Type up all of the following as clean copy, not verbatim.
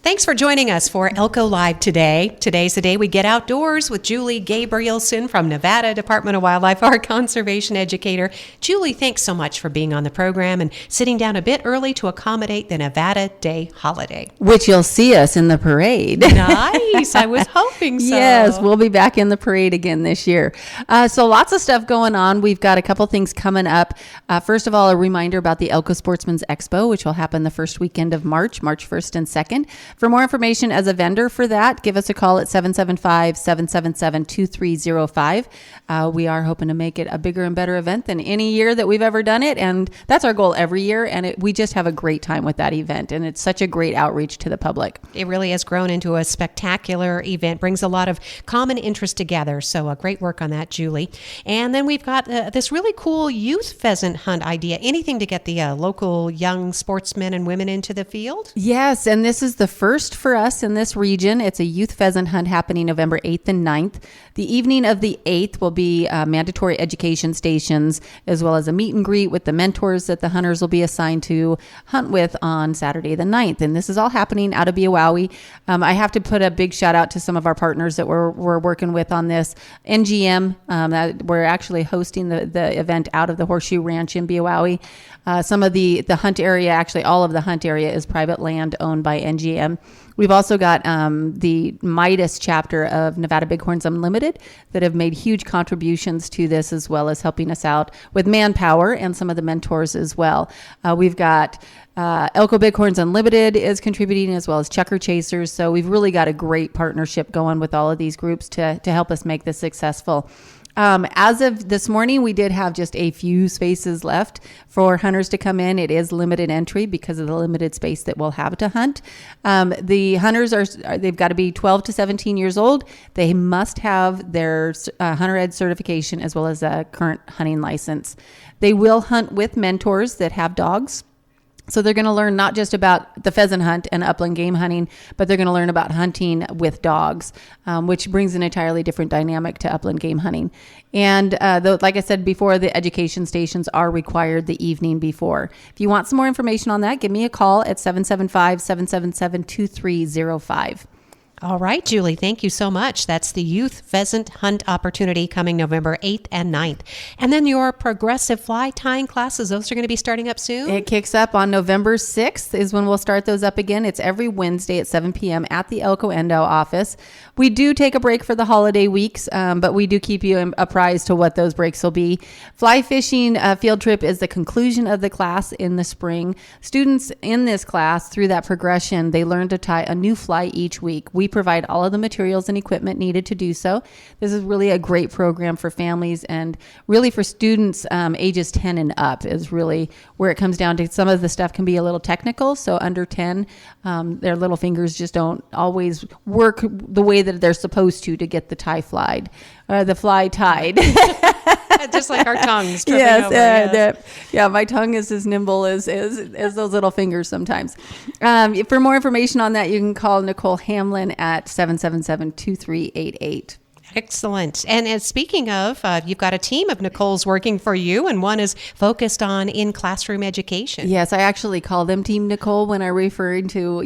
Thanks for joining us for Elko Live today. Today's the day we get outdoors with Julie Gabrielson from Nevada Department of Wildlife, our conservation educator. Julie, thanks so much for being on the program and sitting down a bit early to accommodate the Nevada Day holiday. Which you'll see us in the parade. Nice. I was hoping so. Yes, we'll be back in the parade again this year. So lots of stuff going on. We've got a couple things coming up. First of all, a reminder about the Elko Sportsman's Expo, which will happen the first weekend of March 1st and 2nd. For more information as a vendor for that, give us a call at 775-777-2305. We are hoping to make it a bigger and better event than any year that we've ever done it. And that's our goal every year. And we just have a great time with that event. And it's such a great outreach to the public. It really has grown into a spectacular event, brings a lot of common interest together. So great work on that, Julie. And then we've got this really cool youth pheasant hunt idea. Anything to get the local young sportsmen and women into the field? Yes, and this is the first for us in this region. It's a youth pheasant hunt happening November 8th and 9th. The evening of the 8th will be mandatory education stations, as well as a meet and greet with the mentors that the hunters will be assigned to hunt with on Saturday the 9th. And this is all happening out of Biawawi. I have to put a big shout out to some of our partners that we're working with on this. NGM, that we're actually hosting the event out of the Horseshoe Ranch in Biawawi. Some of the hunt area, actually all of the hunt area is private land owned by NGM. We've also got the Midas chapter of Nevada Bighorns Unlimited that have made huge contributions to this, as well as helping us out with manpower and some of the mentors as well. We've got Elko Bighorns Unlimited is contributing, as well as Chucker Chasers. So we've really got a great partnership going with all of these groups to help us make this successful. As of this morning, we did have just a few spaces left for hunters to come in. It is limited entry because of the limited space that we'll have to hunt. The hunters they've got to be 12 to 17 years old. They must have their hunter ed certification as well as a current hunting license. They will hunt with mentors that have dogs. So they're going to learn not just about the pheasant hunt and upland game hunting, but they're going to learn about hunting with dogs, which brings an entirely different dynamic to upland game hunting. And like I said before, the education stations are required the evening before. If you want some more information on that, give me a call at 775-777-2305. All right, Julie, thank you so much. That's the Youth Pheasant Hunt opportunity coming November 8th and 9th. And then your progressive fly tying classes, those are going to be starting up soon? It kicks up on November 6th is when we'll start those up again. It's every Wednesday at 7 p.m. at the Elko NDOW office. We do take a break for the holiday weeks, but we do keep you apprised to what those breaks will be. Fly fishing field trip is the conclusion of the class in the spring. Students in this class, through that progression, they learn to tie a new fly each week. We provide all of the materials and equipment needed to do so. This is really a great program for families and really for students ages 10 and up is really where it comes down to. Some of the stuff can be a little technical, so under 10, their little fingers just don't always work the way that they're supposed to get the the fly tied. Just like our tongues. Yes, over, yes. Yeah, my tongue is as nimble as those little fingers sometimes. For more information on that, you can call Nicole Hamlin at 777-2388. Excellent. And speaking of, you've got a team of Nicole's working for you, and one is focused on in-classroom education. Yes, I actually call them Team Nicole when I'm referring to,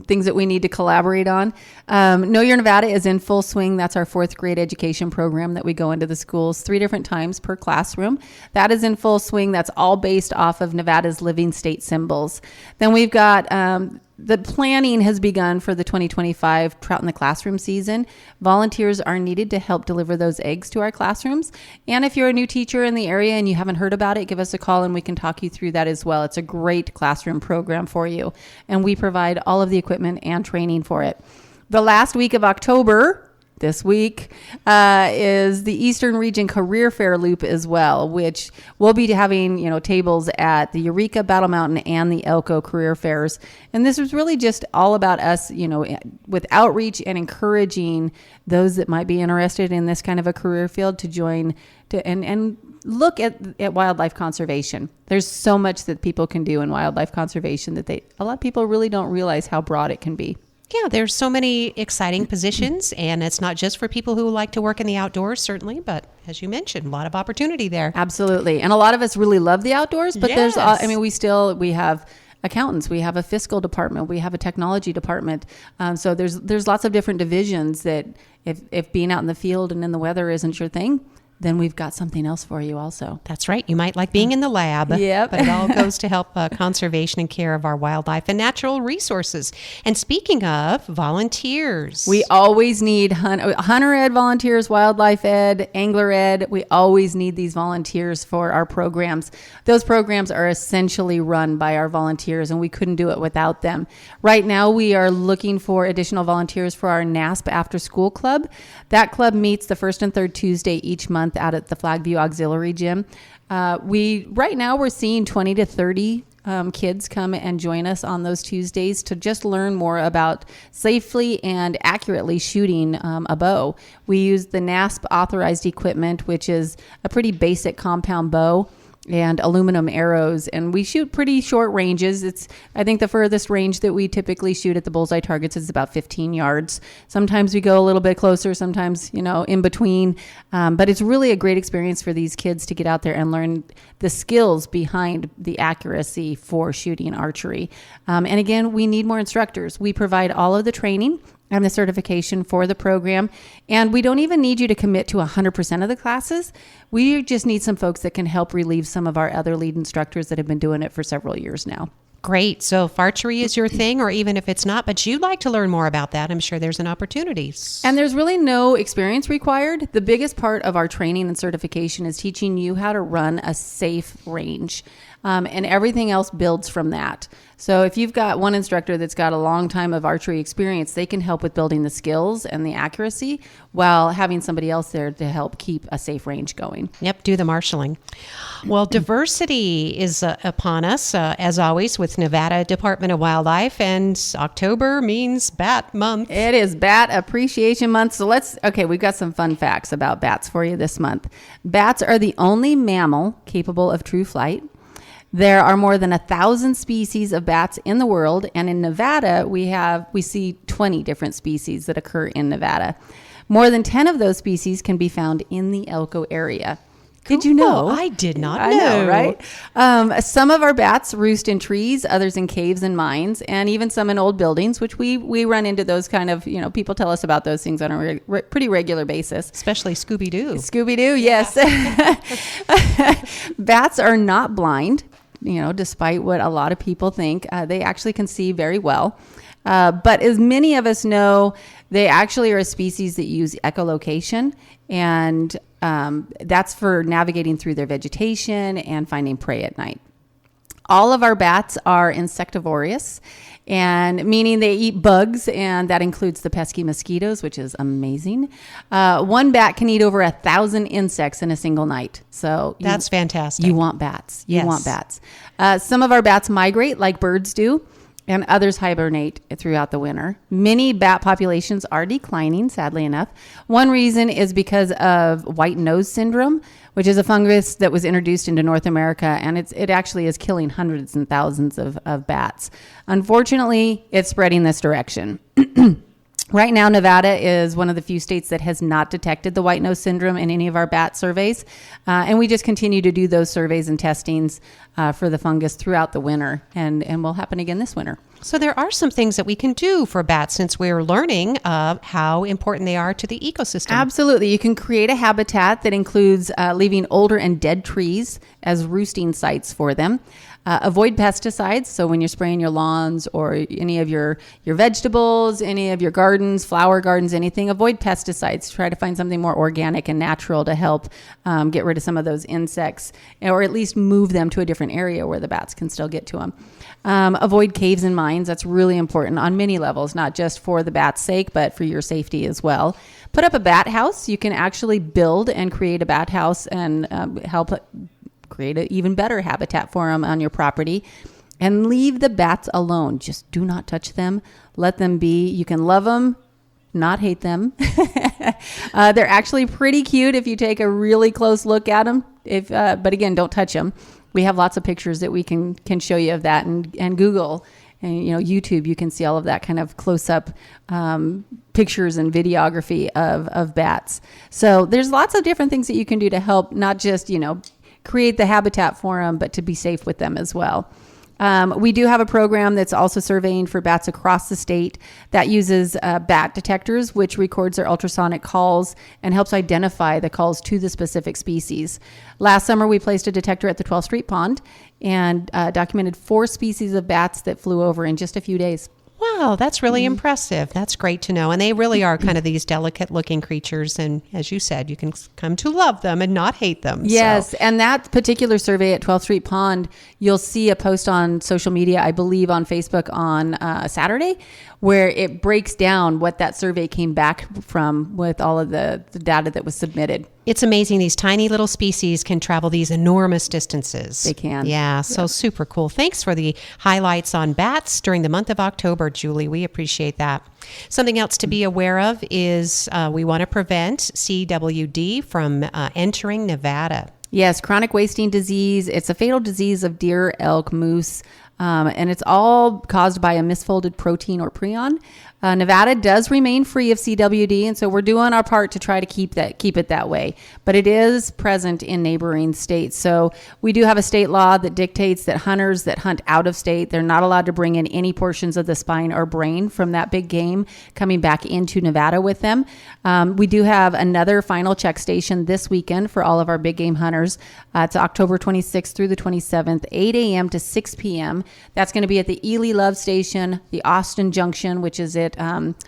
things that we need to collaborate on. Know Your Nevada is in full swing. That's our 4th grade education program that we go into the schools 3 different times per classroom. That is in full swing. That's all based off of Nevada's living state symbols. Then we've got the planning has begun for the 2025 Trout in the Classroom season. Volunteers are needed to help deliver those eggs to our classrooms. And if you're a new teacher in the area and you haven't heard about it, give us a call and we can talk you through that as well. It's a great classroom program for you. And we provide all of the equipment and training for it. The last week of October, this week, is the Eastern Region Career Fair Loop as well, which we'll be having, tables at the Eureka, Battle Mountain, and the Elko Career Fairs. And this is really just all about us, with outreach and encouraging those that might be interested in this kind of a career field to join and look at wildlife conservation. There's so much that people can do in wildlife conservation that a lot of people really don't realize how broad it can be. Yeah, there's so many exciting positions, and it's not just for people who like to work in the outdoors, certainly, but as you mentioned, a lot of opportunity there. Absolutely. And a lot of us really love the outdoors, but yes. we have accountants, we have a fiscal department, we have a technology department. So there's lots of different divisions that if being out in the field and in the weather isn't your thing, then we've got something else for you also. That's right. You might like being in the lab, Yep. but it all goes to help conservation and care of our wildlife and natural resources. And speaking of volunteers, We always need hunter ed volunteers, wildlife ed, angler ed. We always need these volunteers for our programs. Those programs are essentially run by our volunteers, and we couldn't do it without them. Right now, we are looking for additional volunteers for our NASP After School Club. That club meets the first and third Tuesday each month out at the Flagview Auxiliary Gym. Right now we're seeing 20 to 30 kids come and join us on those Tuesdays to just learn more about safely and accurately shooting a bow. We use the NASP authorized equipment, which is a pretty basic compound bow and aluminum arrows, and we shoot pretty short ranges. I think the furthest range that we typically shoot at the bullseye targets is about 15 yards. Sometimes we go a little bit closer, sometimes, in between. But it's really a great experience for these kids to get out there and learn the skills behind the accuracy for shooting archery. And again, we need more instructors. We provide all of the training and the certification for the program. And we don't even need you to commit to 100% of the classes. We just need some folks that can help relieve some of our other lead instructors that have been doing it for several years now. Great. So if archery is your thing, or even if it's not, but you'd like to learn more about that, I'm sure there's an opportunity. And there's really no experience required. The biggest part of our training and certification is teaching you how to run a safe range. And everything else builds from that. So if you've got one instructor that's got a long time of archery experience, they can help with building the skills and the accuracy while having somebody else there to help keep a safe range going. Yep, do the marshaling. Well, diversity is upon us, as always, with Nevada Department of Wildlife, and October means Bat Month. It is Bat Appreciation Month. So we've got some fun facts about bats for you this month. Bats are the only mammal capable of true flight. There are more than 1,000 species of bats in the world, and in Nevada, we see 20 different species that occur in Nevada. More than 10 of those species can be found in the Elko area. Did you know? I did not know. I know, right? Some of our bats roost in trees, others in caves and mines, and even some in old buildings, which we run into those kind of, people tell us about those things on a pretty regular basis. Especially Scooby-Doo. Scooby-Doo, yes. Bats are not blind. Despite what a lot of people think, they actually can see very well. But as many of us know, they actually are a species that use echolocation, and that's for navigating through their vegetation and finding prey at night. All of our bats are insectivorous, and meaning they eat bugs, and that includes the pesky mosquitoes, which is amazing. One bat can eat over 1,000 insects in a single night. So that's fantastic. You want bats. You Yes. want bats. Some of our bats migrate like birds do, and others hibernate throughout the winter. Many bat populations are declining, sadly enough. One reason is because of white nose syndrome, which is a fungus that was introduced into North America, and it actually is killing hundreds and thousands of bats. Unfortunately, it's spreading this direction. Right now, Nevada is one of the few states that has not detected the white nose syndrome in any of our bat surveys. And we just continue to do those surveys and testings for the fungus throughout the winter, and will happen again this winter. So there are some things that we can do for bats, since we're learning how important they are to the ecosystem. Absolutely. You can create a habitat that includes leaving older and dead trees as roosting sites for them. Avoid pesticides. So when you're spraying your lawns or any of your vegetables, any of your gardens, flower gardens, anything, avoid pesticides. Try to find something more organic and natural to help get rid of some of those insects, or at least move them to a different area where the bats can still get to them. Avoid caves and mines. That's really important on many levels, not just for the bat's sake, but for your safety as well. Put up a bat house. You can actually build and create a bat house and help create an even better habitat for them on your property. And leave the bats alone. Just do not touch them. Let them be. You can love them, not hate them. They're actually pretty cute if you take a really close look at them. But again, don't touch them. We have lots of pictures that we can show you of that, and Google and YouTube. You can see all of that kind of close-up pictures and videography of bats. So there's lots of different things that you can do to help, not just create the habitat for them, but to be safe with them as well. We do have a program that's also surveying for bats across the state that uses bat detectors, which records their ultrasonic calls and helps identify the calls to the specific species. Last summer, we placed a detector at the 12th Street Pond and documented 4 species of bats that flew over in just a few days. Wow, that's really impressive. That's great to know. And they really are kind of these delicate looking creatures. And as you said, you can come to love them and not hate them. Yes. So. And that particular survey at 12th Street Pond, you'll see a post on social media, I believe on Facebook on Saturday, where it breaks down what that survey came back from with all of the data that was submitted. It's amazing. These tiny little species can travel these enormous distances. They can. Yeah, so super cool. Thanks for the highlights on bats during the month of October, Julie. We appreciate that. Something else to be aware of is we want to prevent CWD from entering Nevada. Yes, chronic wasting disease. It's a fatal disease of deer, elk, moose, and it's all caused by a misfolded protein or prion. Nevada does remain free of CWD, and so we're doing our part to try to keep it that way. But it is present in neighboring states. So we do have a state law that dictates that hunters that hunt out of state, they're not allowed to bring in any portions of the spine or brain from that big game coming back into Nevada with them. We do have another final check station this weekend for all of our big game hunters. It's October 26th through the 27th, 8 a.m. to 6 p.m. That's going to be at the Ely Love Station, the Austin Junction, which is at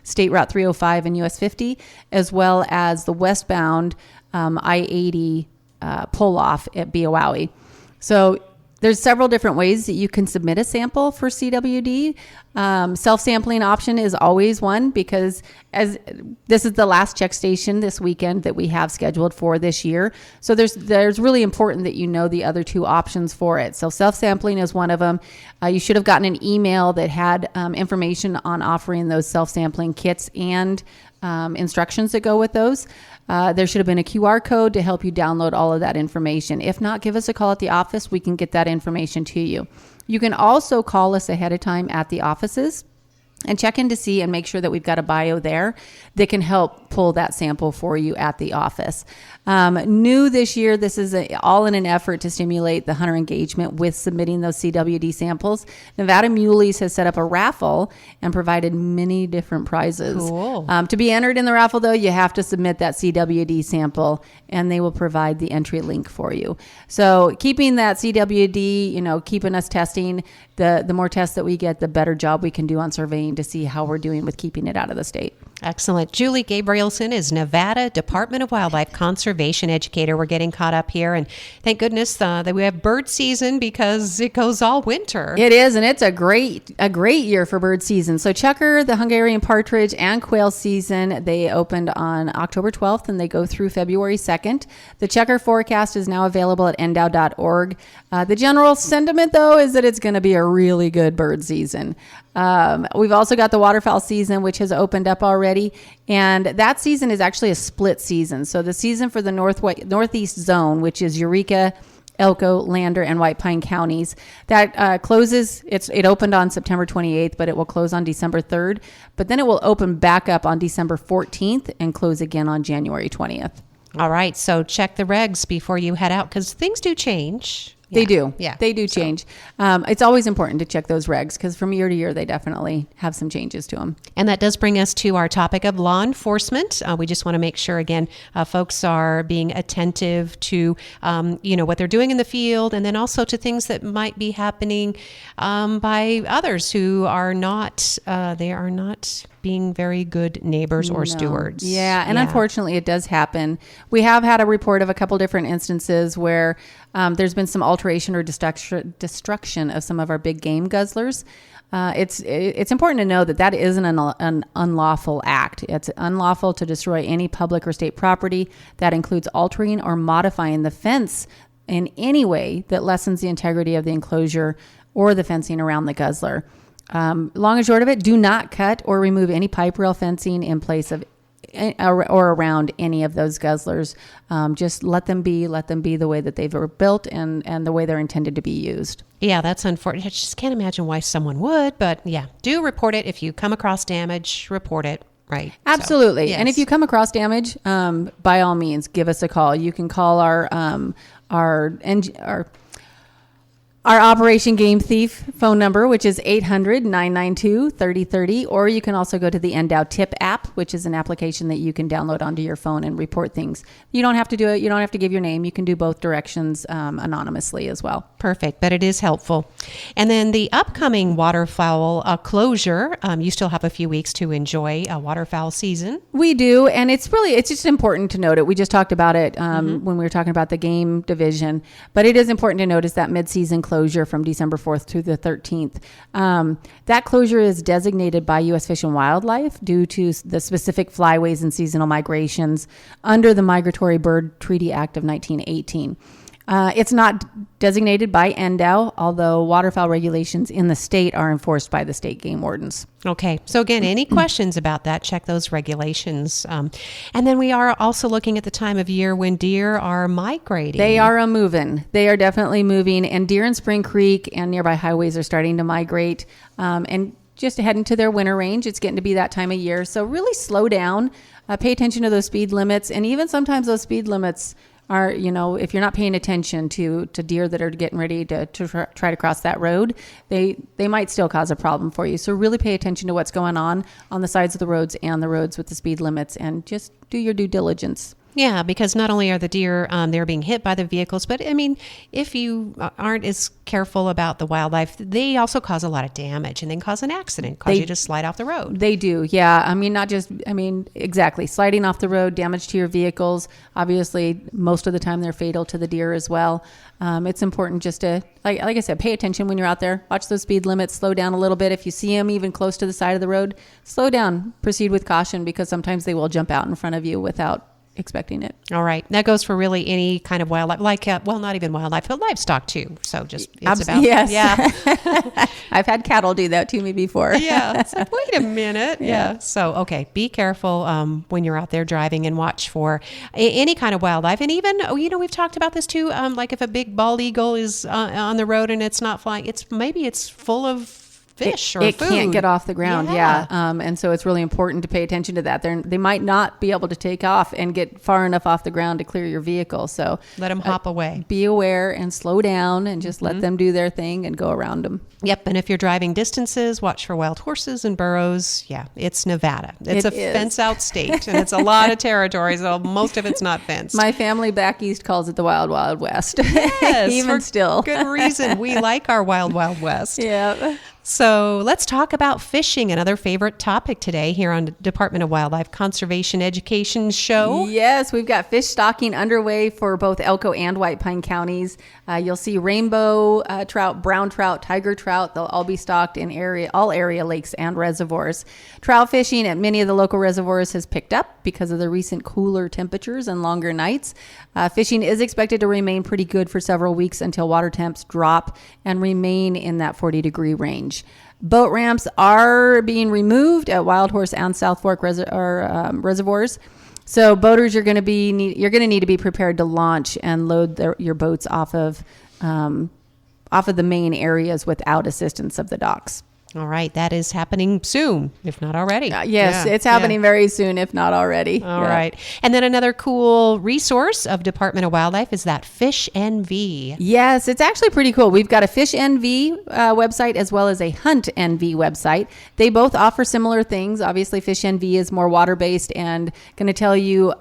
State Route 305 and US 50, as well as the westbound I-80 pull-off at Beowawe. So there's several different ways that you can submit a sample for CWD. Self-sampling option is always one because as this is the last check station this weekend that we have scheduled for this year. So there's really important that you know the other 2 options for it. So self-sampling is one of them. You should have gotten an email that had information on offering those self-sampling kits and instructions that go with those. There should have been a QR code to help you download all of that information. If not, give us a call at the office. We can get that information to you. You can also call us ahead of time at the offices and check in to see and make sure that we've got a bio there that can help pull that sample for you at the office. New this year, this is all in an effort to stimulate the hunter engagement with submitting those CWD samples. Nevada Muleys has set up a raffle and provided many different prizes. Cool. To be entered in the raffle, though, you have to submit that CWD sample, and they will provide the entry link for you. So keeping that CWD, keeping us testing, the more tests that we get, the better job we can do on surveying to see how we're doing with keeping it out of the state. Excellent. Julie Gabrielson is Nevada Department of Wildlife Conservation Educator. We're getting caught up here, and thank goodness that we have bird season because it goes all winter. It is, and it's a great year for bird season. So Checker, the Hungarian partridge, and quail season, they opened on October 12th, and they go through February 2nd. The Checker forecast is now available at NDOW.org. The general sentiment, though, is that it's going to be a really good bird season. We've also got the waterfowl season, which has opened up already. And that season is actually a split season. So the season for the northeast zone, which is Eureka, Elko, Lander, and White Pine counties, that closes. It opened on September 28th, but it will close on December 3rd. But then it will open back up on December 14th and close again on January 20th. All right. So check the regs before you head out because things do change. They do. Yeah. They do change. It's always important to check those regs because from year to year, they definitely have some changes to them. And that does bring us to our topic of law enforcement. We just want to make sure, again, folks are being attentive to, what they're doing in the field and then also to things that might be happening by others who are not, they are not being very good neighbors or stewards. Yeah, and unfortunately it does happen. We have had a report of a couple different instances where there's been some alteration or destruction of some of our big game guzzlers. It's important to know that isn't an unlawful act. It's unlawful to destroy any public or state property. That includes altering or modifying the fence in any way that lessens the integrity of the enclosure or the fencing around the guzzler. Long and short of it, do not cut or remove any pipe rail fencing in place of or around any of those guzzlers. Just let them be the way that they were built and the way they're intended to be used. Yeah, that's unfortunate. I just can't imagine why someone would, but yeah, do report it. If you come across damage, report it. Right. Absolutely. So, yes. And if you come across damage, by all means, give us a call. You can call our Our Operation Game Thief phone number, which is 800-992-3030, or you can also go to the NDOW Tip app, which is an application that you can download onto your phone and report things. You don't have to do it. You don't have to give your name. You can do both directions anonymously as well. Perfect, but it is helpful. And then the upcoming waterfowl closure, you still have a few weeks to enjoy a waterfowl season. We do, and it's just important to note it. We just talked about it when we were talking about the game division, but it is important to notice that mid-season closure from December 4th to the 13th. That closure is designated by U.S. Fish and Wildlife due to the specific flyways and seasonal migrations under the Migratory Bird Treaty Act of 1918. It's not designated by NDOW, although waterfowl regulations in the state are enforced by the state game wardens. Okay. So again, any questions about that, check those regulations. And then we are also looking at the time of year when deer are migrating. They are a-moving. They are definitely moving. And deer in Spring Creek and nearby highways are starting to migrate. And just heading to their winter range. It's getting to be that time of year. So really slow down, pay attention to those speed limits. And even sometimes those speed limits are, if you're not paying attention to deer that are getting ready to try to cross that road, they might still cause a problem for you. So really pay attention to what's going on the sides of the roads and the roads with the speed limits, and just do your due diligence. Yeah, because not only are the deer, they're being hit by the vehicles, but I mean, if you aren't as careful about the wildlife, they also cause a lot of damage and then cause an accident, cause you to slide off the road. They do, yeah. Exactly. Sliding off the road, damage to your vehicles. Obviously, most of the time they're fatal to the deer as well. It's important just to, like I said, pay attention when you're out there. Watch those speed limits, slow down a little bit. If you see them even close to the side of the road, slow down, proceed with caution, because sometimes they will jump out in front of you without expecting it. All right. That goes for really any kind of wildlife, like, not even wildlife, but livestock too. So just, it's about, yes. Yeah. I've had cattle do that to me before. Yeah. It's like, wait a minute. Yeah. So, okay. Be careful when you're out there driving, and watch for any kind of wildlife. And even, we've talked about this too. Like if a big bald eagle is on the road and it's not flying, maybe it's full of fish or it food. Can't get off the ground. Yeah. And so it's really important to pay attention to that. They might not be able to take off and get far enough off the ground to clear your vehicle. So let them hop away. Be aware and slow down, and just let them do their thing and go around them. Yep. And if you're driving distances, watch for wild horses and burros. Yeah. It's Nevada. It's a fence out state, and it's a lot of territory. So most of it's not fenced. My family back east calls it the Wild Wild West. Yes. Even still. Good reason. We like our Wild Wild West. Yeah. So let's talk about fishing, another favorite topic today here on the Department of Wildlife Conservation Education show. Yes, we've got fish stocking underway for both Elko and White Pine counties. You'll see rainbow trout, brown trout, tiger trout. They'll all be stocked in all area lakes and reservoirs. Trout fishing at many of the local reservoirs has picked up because of the recent cooler temperatures and longer nights. Fishing is expected to remain pretty good for several weeks until water temps drop and remain in that 40-degree range. Boat ramps are being removed at Wild Horse and South Fork reservoirs. So boaters, you're going to need to be prepared to launch and load your boats off of the main areas without assistance of the docks. All right. That is happening soon, if not already. Yes, it's happening very soon, if not already. All right. And then another cool resource of Department of Wildlife is that Fish NV. Yes, it's actually pretty cool. We've got a Fish NV website as well as a Hunt NV website. They both offer similar things. Obviously, Fish NV is more water-based and going to tell you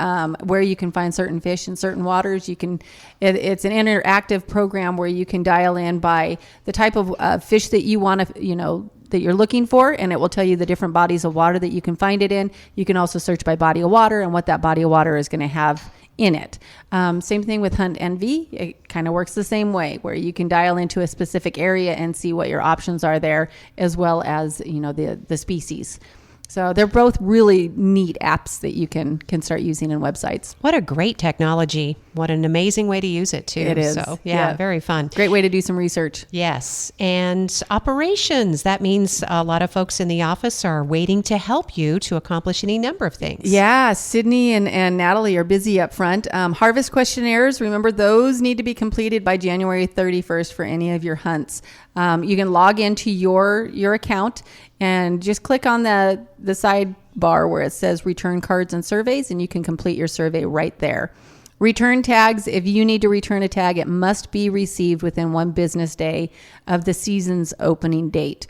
where you can find certain fish in certain waters. It's an interactive program where you can dial in by the type of fish that you want to, that you're looking for, and it will tell you the different bodies of water that you can find it in. You can also search by body of water and what that body of water is going to have in it. Same thing with Hunt NV. It kind of works the same way, where you can dial into a specific area and see what your options are there, as well as the species. So they're both really neat apps that you can start using in websites. What a great technology. What an amazing way to use it, too. It is. So, yeah, very fun. Great way to do some research. Yes. And operations. That means a lot of folks in the office are waiting to help you to accomplish any number of things. Yeah. Sydney and Natalie are busy up front. Harvest questionnaires, remember, those need to be completed by January 31st for any of your hunts. You can log into your account and just click on the sidebar where it says return cards and surveys, and you can complete your survey right there. Return tags, if you need to return a tag, it must be received within 1 business day of the season's opening date.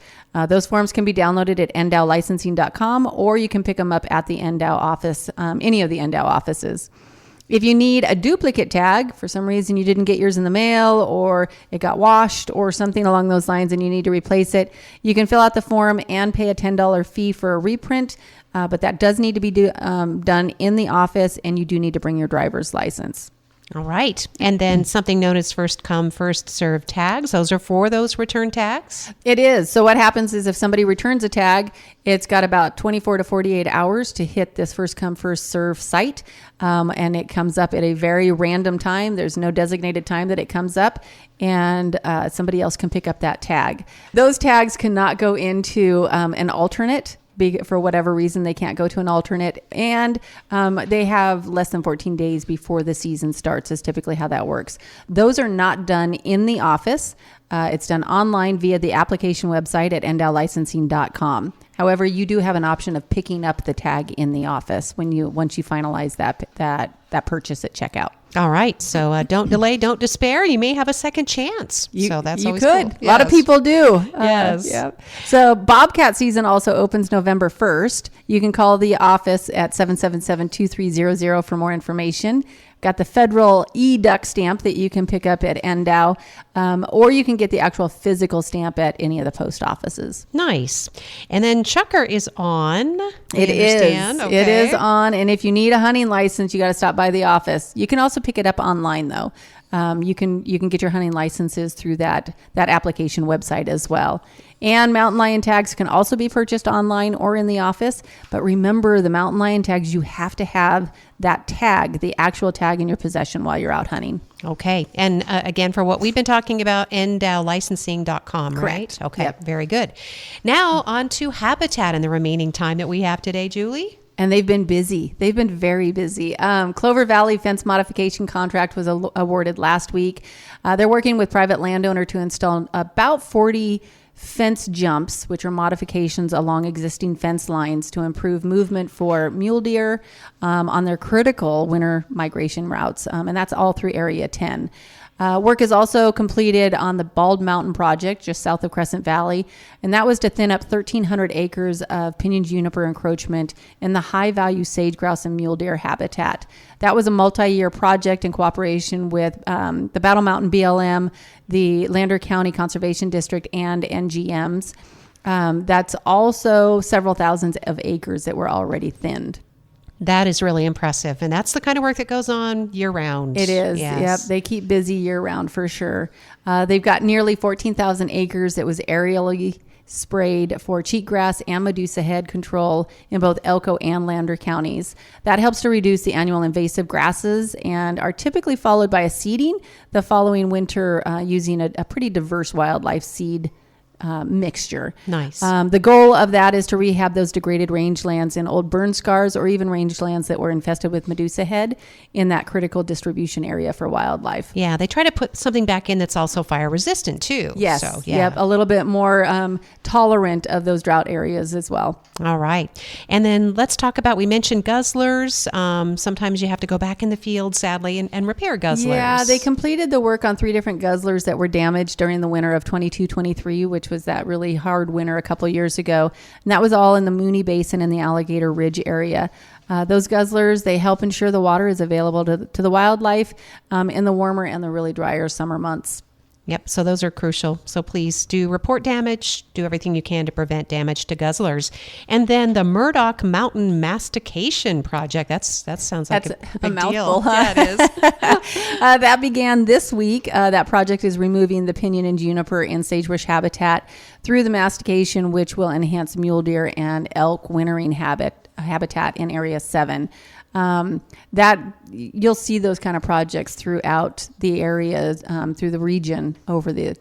Those forms can be downloaded at ndowlicensing.com, or you can pick them up at the NDOW office, any of the NDOW offices. If you need a duplicate tag, for some reason you didn't get yours in the mail, or it got washed or something along those lines and you need to replace it, you can fill out the form and pay a $10 fee for a reprint. But that does need to be done in the office, and you do need to bring your driver's license. All right. And then something known as first come, first served tags. Those are for those return tags? It is. So what happens is if somebody returns a tag, it's got about 24 to 48 hours to hit this first come, first serve site. And it comes up at a very random time. There's no designated time that it comes up, and somebody else can pick up that tag. Those tags cannot go into an alternate. For whatever reason, they can't go to an alternate, and they have less than 14 days before the season starts is typically how that works. Those are not done in the office. It's done online via the application website at ndowlicensing.com. However, you do have an option of picking up the tag in the office once you finalize that purchase at checkout. All right. So don't delay, don't despair. You may have a second chance. So that's always could. Cool. A lot of people do. Yes. Yeah. So Bobcat season also opens November 1st. You can call the office at 777-2300 for more information. Got the federal e-duck stamp that you can pick up at NDOW, or you can get the actual physical stamp at any of the post offices. Nice. And then Chucker is on. It is. Okay. It is on. And if you need a hunting license, you got to stop by the office. You can also pick it up online, though. You can get your hunting licenses through that application website as well. And mountain lion tags can also be purchased online or in the office. But remember, the mountain lion tags, you have to have that tag, the actual tag, in your possession while you're out hunting. Okay. And again, for what we've been talking about, ndowlicensing.com, right? Okay. Yep. Very good. Now on to habitat in the remaining time that we have today, Julie. And they've been busy. They've been very busy. Clover Valley fence modification contract was awarded last week. They're working with private landowner to install about 40 fence jumps, which are modifications along existing fence lines to improve movement for mule deer on their critical winter migration routes. And that's all through Area 10. Work is also completed on the Bald Mountain project just south of Crescent Valley, and that was to thin up 1,300 acres of pinyon juniper encroachment in the high-value sage grouse and mule deer habitat. That was a multi-year project in cooperation with the Battle Mountain BLM, the Lander County Conservation District, and NGMs. That's also several thousands of acres that were already thinned. That is really impressive. And that's the kind of work that goes on year round. It is. Yes. Yep. They keep busy year round for sure. They've got nearly 14,000 acres that was aerially sprayed for cheatgrass and Medusa head control in both Elko and Lander counties. That helps to reduce the annual invasive grasses and are typically followed by a seeding the following winter using a pretty diverse wildlife seed mixture. Nice. The goal of that is to rehab those degraded rangelands in old burn scars or even rangelands that were infested with Medusa head in that critical distribution area for wildlife. Yeah, they try to put something back in that's also fire resistant too. Yes. So, yeah. Yep. A little bit more tolerant of those drought areas as well. All right. And then let's talk about, we mentioned guzzlers. Sometimes you have to go back in the field, sadly, and repair guzzlers. Yeah, they completed the work on 3 different guzzlers that were damaged during the winter of 22-23, which was that really hard winter a couple years ago. And that was all in the Mooney Basin and the Alligator Ridge area. Those guzzlers, they help ensure the water is available to the wildlife in the warmer and the really drier summer months. Yep. So those are crucial. So please do report damage, do everything you can to prevent damage to guzzlers. And then the Murdoch Mountain Mastication Project. That sounds like a big mouthful, deal. Huh? Yeah, it is. That began this week. That project is removing the pinyon and juniper in sagebrush habitat through the mastication, which will enhance mule deer and elk wintering habitat in Area 7. That you'll see those kind of projects throughout the area, through the region over the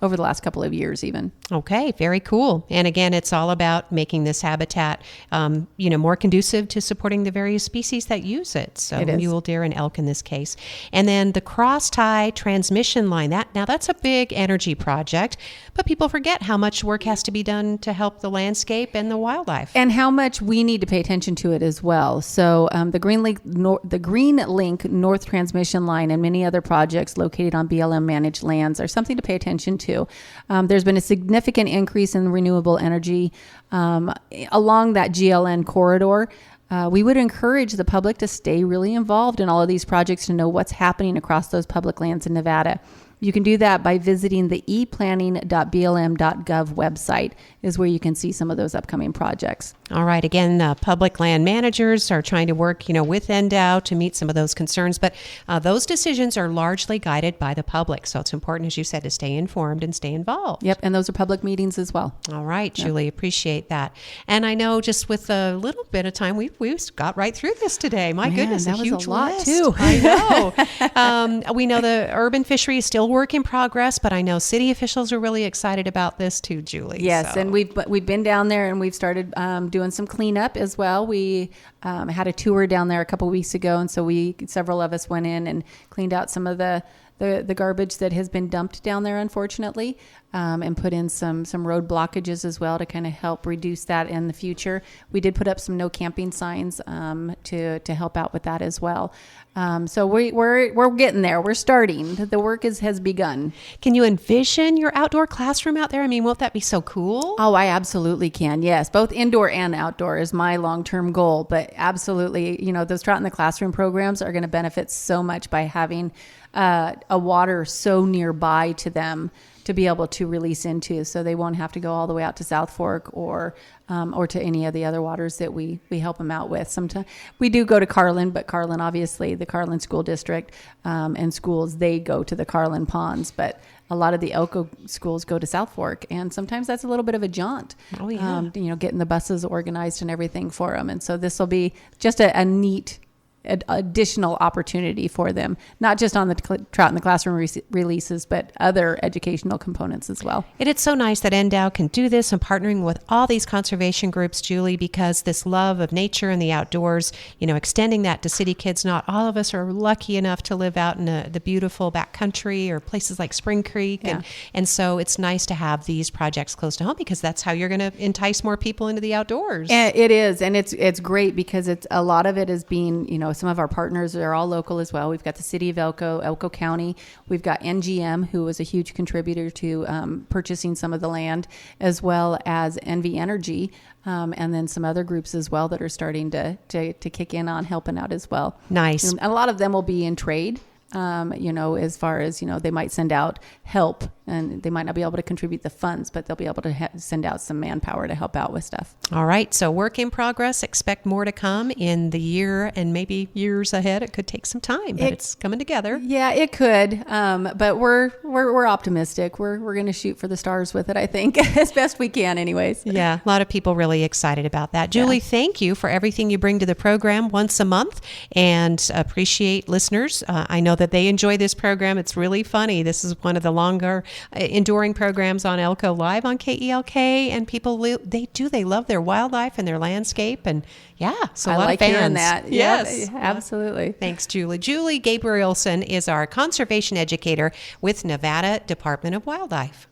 last couple of years even. Okay, very cool. And again, it's all about making this habitat, more conducive to supporting the various species that use it. So It is. mule deer and elk in this case. And then the cross-tie transmission line, that's a big energy project, but people forget how much work has to be done to help the landscape and the wildlife. And how much we need to pay attention to it as well. So the Green Link North Transmission Line and many other projects located on BLM managed lands are something to pay attention to. There's been a significant increase in renewable energy along that GLN corridor. We would encourage the public to stay really involved in all of these projects to know what's happening across those public lands in Nevada. You can do that by visiting the eplanning.blm.gov website is where you can see some of those upcoming projects. All right. Again, public land managers are trying to work, with NDOW to meet some of those concerns, but those decisions are largely guided by the public. So it's important, as you said, to stay informed and stay involved. Yep. And those are public meetings as well. All right, Julie, appreciate that. And I know just with a little bit of time, we got right through this today. My goodness, that a was huge a lot list. too. I know. We know the urban fishery is still work in progress, but I know city officials are really excited about this too, Julie. Yes, so. and we've been down there and we've started doing some cleanup as well. We had a tour down there a couple weeks ago, and so several of us went in and cleaned out some of the garbage that has been dumped down there, unfortunately, and put in some road blockages as well to kind of help reduce that in the future. We did put up some no camping signs to help out with that as well. So we're getting there. We're starting. The work has begun. Can you envision your outdoor classroom out there? I mean, won't that be so cool? Oh, I absolutely can. Yes, both indoor and outdoor is my long-term goal. But absolutely, those Trout in the Classroom programs are going to benefit so much by having a water so nearby to them to be able to release into, so they won't have to go all the way out to South Fork or to any of the other waters that we help them out with. Sometimes we do go to Carlin, but Carlin, obviously, the Carlin School District and schools, they go to the Carlin ponds, but a lot of the Elko schools go to South Fork, and sometimes that's a little bit of a jaunt. Oh, yeah. Getting the buses organized and everything for them, and so this will be just a neat additional opportunity for them, not just on the Trout in the Classroom releases, but other educational components as well. It's so nice that NDOW can do this and partnering with all these conservation groups, Julie, because this love of nature and the outdoors, extending that to city kids. Not all of us are lucky enough to live out in the beautiful backcountry or places like Spring Creek. Yeah. And so it's nice to have these projects close to home, because that's how you're going to entice more people into the outdoors. And it is. And it's great because a lot of it is being, some of our partners are all local as well. We've got the city of Elko County. We've got NGM, who was a huge contributor to purchasing some of the land, as well as NV Energy, and then some other groups as well that are starting to kick in on helping out as well. Nice. And a lot of them will be in trade. As far as, they might send out help, and they might not be able to contribute the funds, but they'll be able to send out some manpower to help out with stuff. All right. So work in progress. Expect more to come in the year and maybe years ahead. It could take some time, but it's coming together. Yeah, it could. But we're optimistic. We're going to shoot for the stars with it, I think, as best we can anyways. Yeah. A lot of people really excited about that. Julie, thank you for everything you bring to the program once a month, and appreciate listeners. I know that they enjoy this program. It's really funny. This is one of the longer enduring programs on Elko Live on KELK, and people, they love their wildlife and their landscape, and so a lot I like of fans. hearing that. Yes. Yeah, absolutely. Thanks, Julie. Julie Gabrielson is our conservation educator with Nevada Department of Wildlife.